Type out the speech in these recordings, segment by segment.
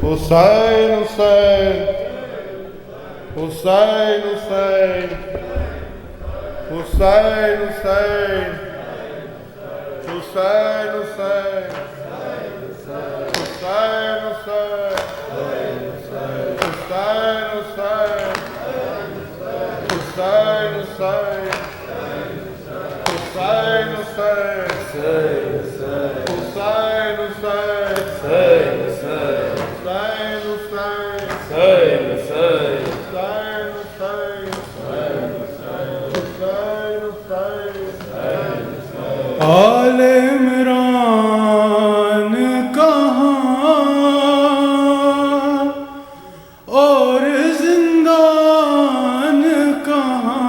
حسین حسین حسین حسین حسین حسین حسین حسین حسین آل عمران کہاں اور زندان کہاں،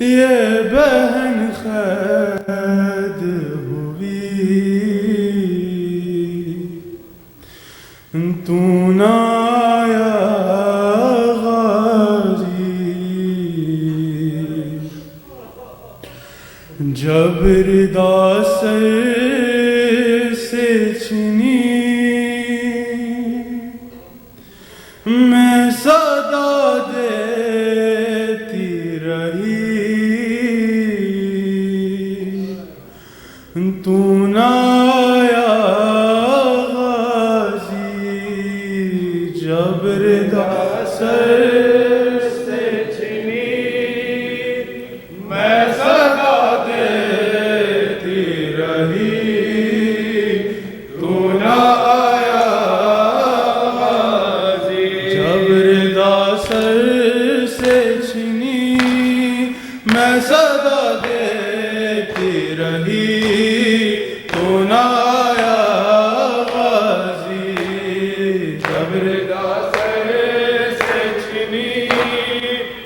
یہ بہن قید ہوئی تو نہ آیا جب ردا سر سے چھنی میں صدا دیتی رہی، تو نہ آیا غازی جب ردا سر سے چھنی میں صدا دیتی رہی، تو نہ آیا غازی جب ردا سر سے چھنی میں صدا دیتی رہی، تو نہ آیا غازی جب ردا سر سے چھنی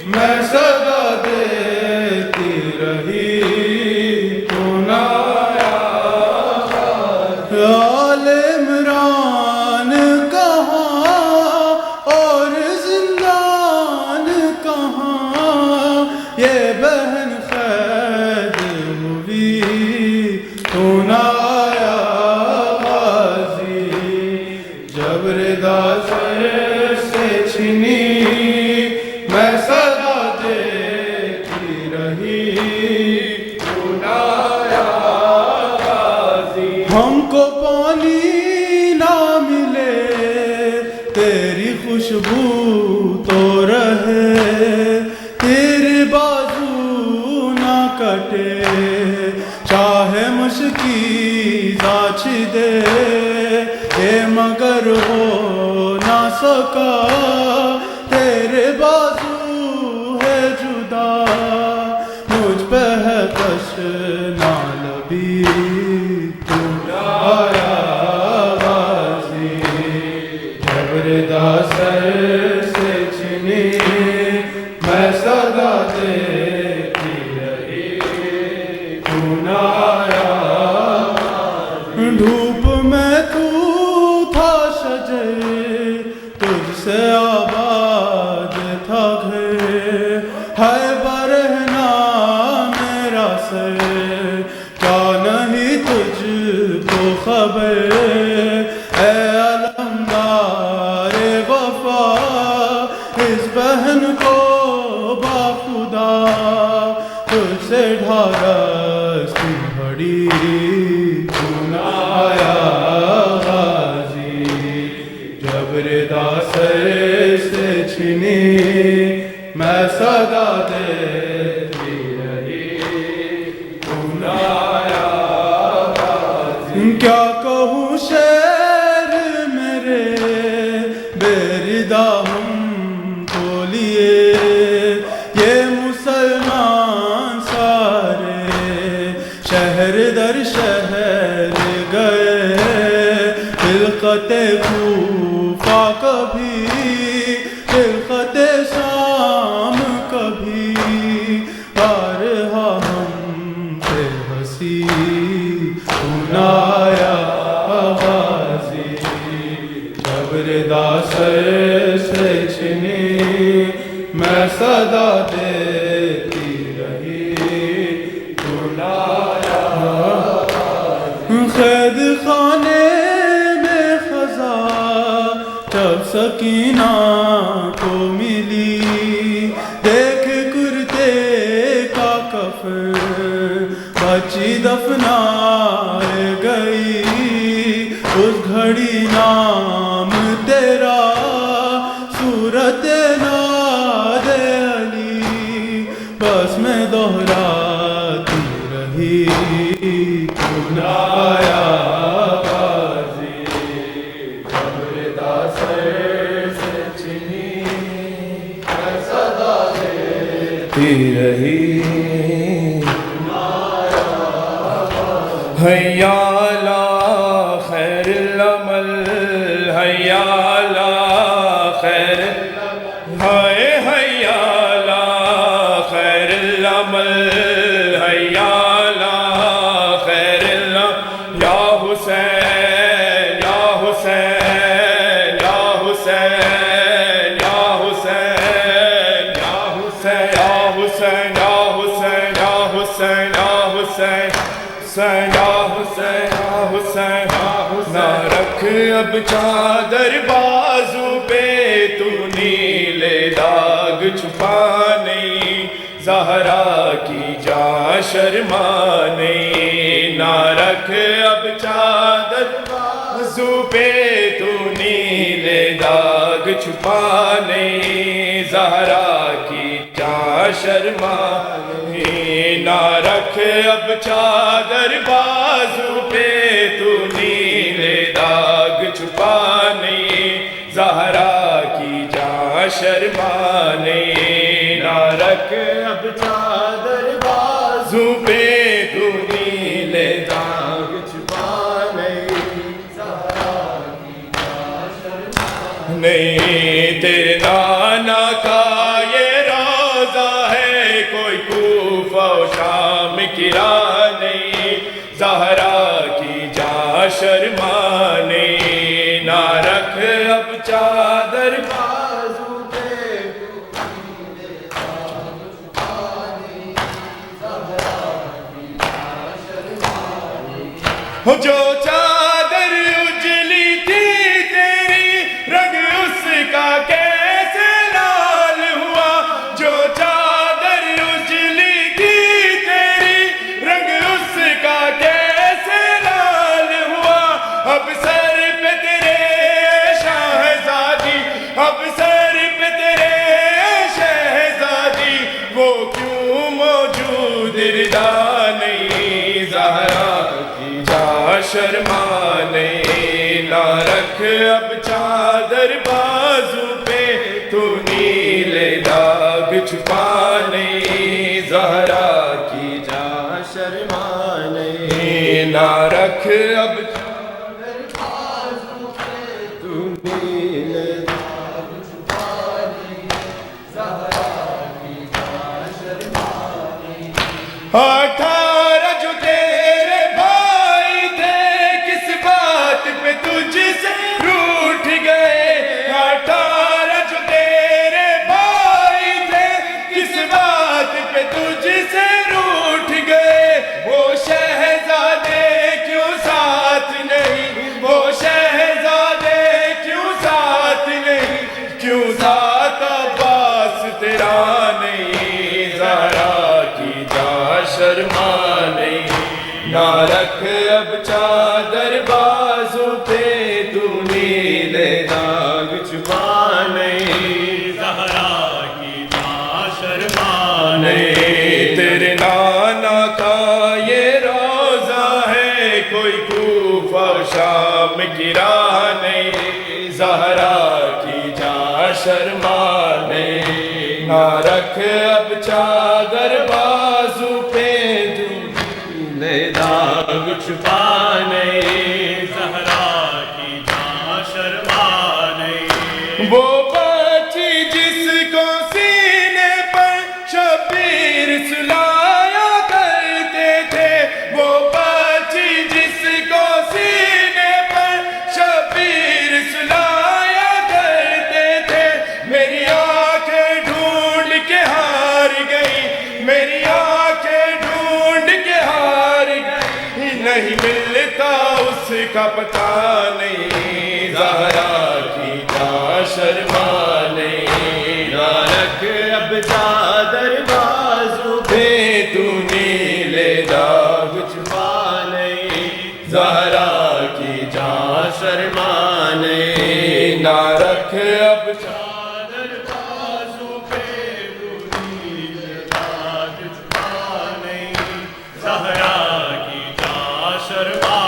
میں صدا دیتی رہی، تو نہ آیا غازی۔ آل عمران کہاں اور زندان کہاں، یہ بہن قید ہوئی تو نہ آیا غازی جب ردا سر سے چھنی میں صدا دیتی رہی، تو نہ آیا غازی۔ ہم کو پانی نہ ملے تیری خوشبو تو رہے، تیرے بازو نہ کٹے چاہے مشکی زاچ دے، مگر ہو نہ سکا تیرے بازو ہے جدا، مجھ پہ ہے تشنا لبی تو نہ آیا غازی جب ردا سر سے چھنی میں صدا دیتی رہی، تو نہ آیا غازی۔ دھوپ میں تو تھا شجر، تجھ سے آباد تھا گھر، ہے برہنا میرا سر، کیا نہیں تجھ کو خبر، اے علمدار وفا اس بہن کو باخدا تجھ سے ڈھارسی بڑی، تو نہ آیا غازی جب ردا سر سے چھنی میں صدا دیتی رہی، تو نہ آیا غازی۔ کیا کہوں شعر میرے بے ردا ہم کو لیے، یہ مسلمان سارے شہر در شہر گئے، خلقت کوفہ کبھی خلقت شام کبھی، بارہا ہم سے ہنسی تو نہ آیا غازی جب ردا سر سے چھنی میں صدا دیتی رہی، تو نہ آیا غازی۔ قید خانے سکینہ کو ملی دیکھ کرتے کا کفن بچی دفنائے گئی اس گھڑی نام تیرا صورت ناد علی بس میں دہراتی رہی تو نہ آیا غازی قبر دا سر سے چنی صدا دیتی رہی حیا علی خیر العمل حیا علی خیر ہائے حیا علی خیر العمل حیا علی خیر العمل یا حسین یا حسین یا حسین یا حسین یا حسین یا حسین یا حسین یا حسین یا حسین حسین یا حسین یا حسین نہ رکھ اب چادر بازو پہ تو نیلے داغ چھپا نہیں زہرا کی جاں شرما نہیں نہ رکھ اب چادر بازو پہ تو نیلے داغ چھپا نہیں زہرا کی جاں شرما نہیں نہ رکھ اب چادر بازو پہ تو نیلے داغ چھپا نہیں زہرا کی جاں شرما نہیں نہ رکھ اب چادر بازو پہ تو نیلے داغ چھپا نہیں زہرا کی جاں شرما نہیں تیرے نانا کا یہ روزہ ہے کوئی کوفہ و شام کی راہ نہیں زہرا کی جاں شرما نہیں نہ رکھ اب چادر بازو پہ جو چادر اجلی تھی تیری رنگ اس کا کیسے لال ہوا جو چادر اجلی تھی تیری رنگ اس کا کیسے لال ہوا اب سر پہ تیرے شہزادی اب سر پہ تیرے شہزادی وہ کیوں موجود ردا نہیں زہرا کی جاں شرما نہیں نہ رکھ اب چادر بازو پہ تو نیلے داغ چھپا نہیں زہرا کی جاں شرما نہیں نہ رکھ اب چادر بازو پہ تو نیلے داغ چھپا نہیں زہرا کی جاں شرما نہیں 18 جو تیرے بھائی تھے کس بات پہ تجھ سے روٹھ گئے 18 جو تیرے بھائی تھے کس بات پہ تجھ سے روٹھ گئے وہ شہزادے کیوں ساتھ نہیں وہ شہزادے کیوں ساتھ نہیں کیوں ساتھ عباس تیرا نہیں زہرا کی جاں شرما نہیں نہ رکھ اب چادر بازو پہ تو نیلے داغ چھپا نہیں زہرا کی جاں شرما نہیں تیرے نانا کا یہ روزہ ہے کوئی کوفہ و شام کی راہ نہیں زہرا کی جاں شرما نہیں نہ رکھ اب چادر بازو پہ تو نیلے داغ چھپا نہیں زہرا کی جاں شرما نہیں وہ بچی جس کو سینے پر شبیر سلایا کرتے تھے وہ بچی جس کو سینے پر شبیر سلایا کرتے تھے میری آنکھیں ڈھونڈ کے ہار گئی میری آنکھیں ڈھونڈ کے ہار گئی نہیں ملتا اس کا پتہ نہیں زہرا کی جاں شرما نہیں، نہ رکھ اب چادر بازو پہ، تو نیلے داغ چھپا نہیں، زہرا کی جان شرما نہیں، نہ رکھ اب چادر بازو پہ، تو نیلے داغ چھپا نہیں، زہرا کی جان شرما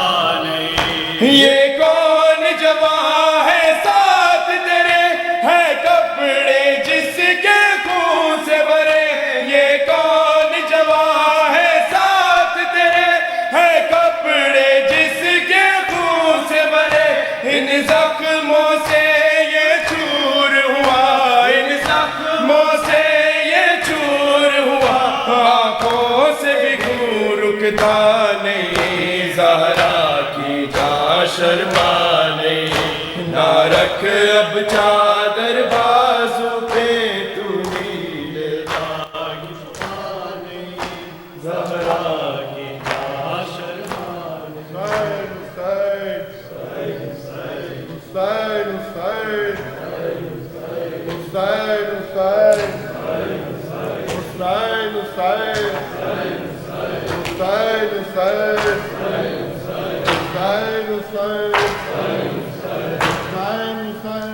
نہیں۔ یہ کون جوان ہے ساتھ تیرے، ہے کپڑے جس کے خون سے بھرے، یہ کون جوان ہے ساتھ تیرے، ہے کپڑے جس کے خون سے بھرے، ان زخموں سے یہ چور ہوا، ان زخموں سے یہ چور ہوا، آنکھوں سے بھی خون رکتا نہیں، زہرا کی جان شرما نہیں، نہ رکھ اب چادر بازو پہ، تو نیلے داغ چھپا نہیں، زہرا کی جان شرما نہیں۔ Hussein, Hussein, Hussein, Hussein, Hussein,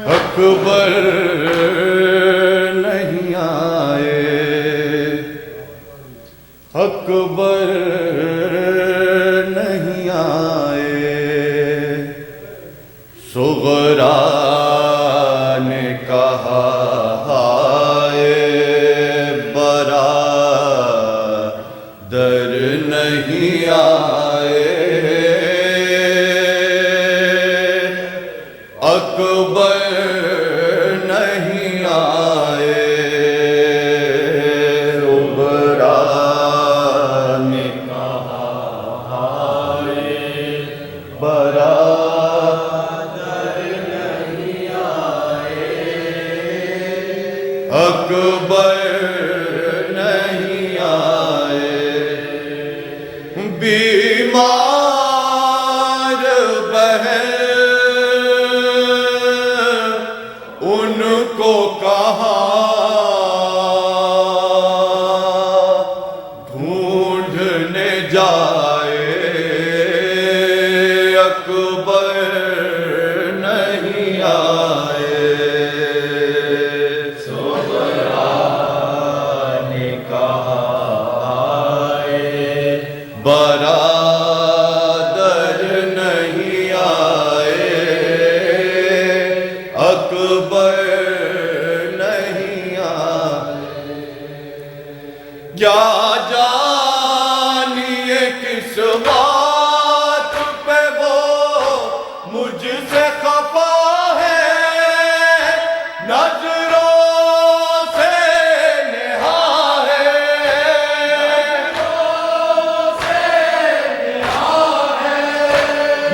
اکبر نہیں آئے، اکبر نہیں آئے، صغرا نے کہا ہائے برادر نہیں آئے، اکبر نہیں آئے، صغرا نے کہا ہائے برادر اکبر نہیں آئے، بیمار بہن ان کو کہاں ڈھونڈنے جائے، اکبر نہیں آئے، برادر نہیں آئے، اکبر نہیں آئے، کیا جانیے کس بات پہ وہ مجھ سے خفا ہے، نظروں سے نہا ہے،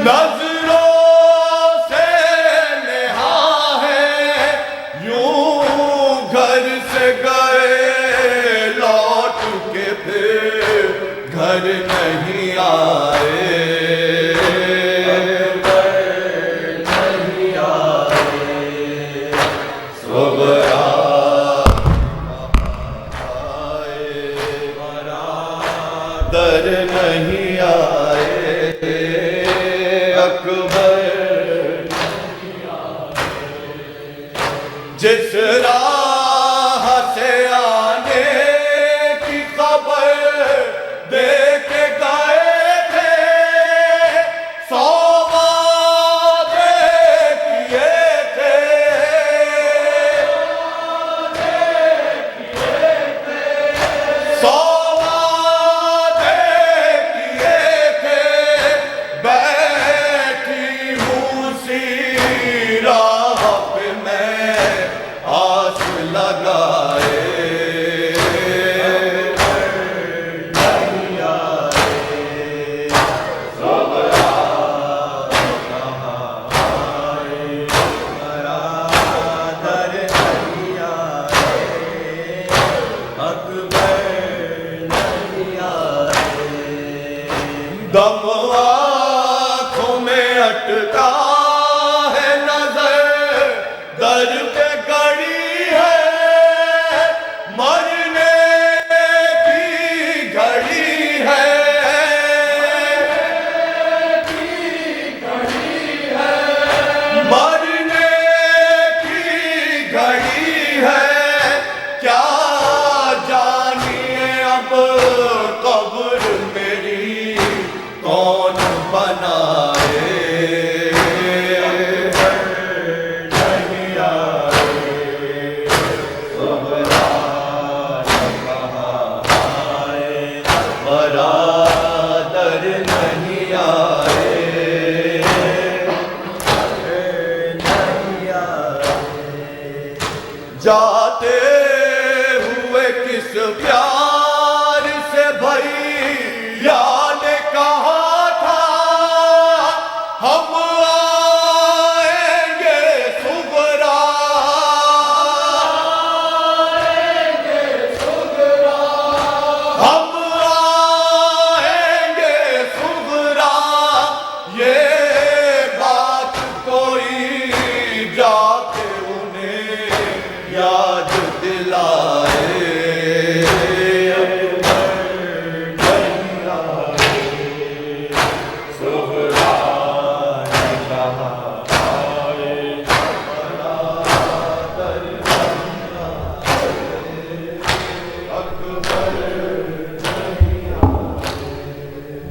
نظروں سے نہا ہے، یوں گھر سے گئے لوٹ کے پھر گھر نہیں آئے، نہیں آئے، صغرا آئے برادر نہیں آئے، اکبر جس راہ سے آنے کی خبر دے کے گئے تھے، سو وعدے کیے تھے، سو وعدے کیے تھے، بیٹھی ہوں سی راہ پہ میں آس لگائے، نہیں آئے، صغرا کہاں آئے، برادر نہیں آئے، اکبر نہیں آئے، دم آنکھوں میں اٹکا ہے نظر در برادر نہیں آئے، نہیں آئے، جاتے ہوئے کس پیار سے بھیا نے کہا تھا ہم آئیں گے صغرا، ہم آئیں گے صغرا، یہ بات کوئی جا کے انہیں یاد دلائے،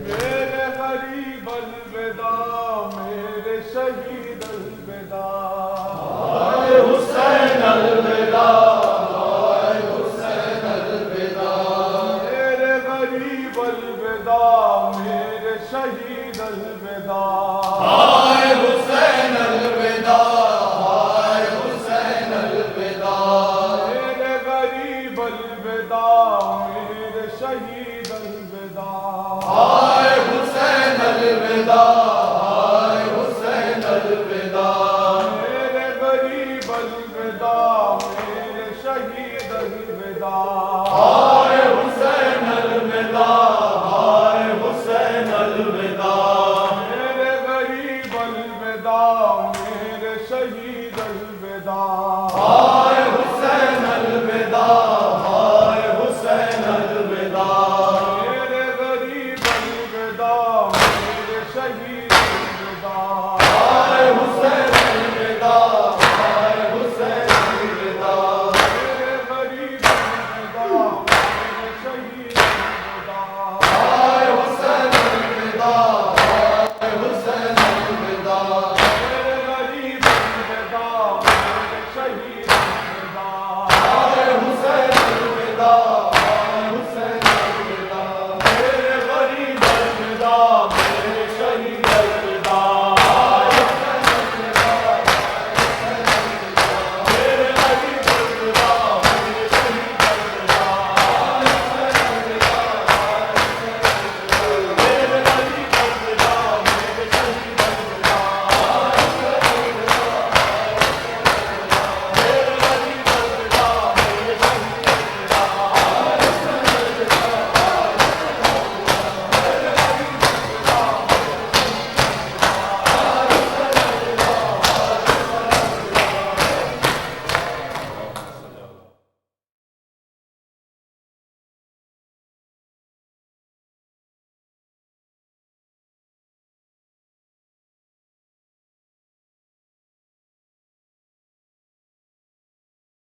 میرے غریب الوداع، میرے شہید الوداع، اے حسین الوداع، اے حسین الوداع، میرے غریب الوداع، میرے شہید الوداع، اے حسین الوداع، اے حسین الوداع، میرے غریب الوداع، میرے شہید الوداع، اے حسین الوداع،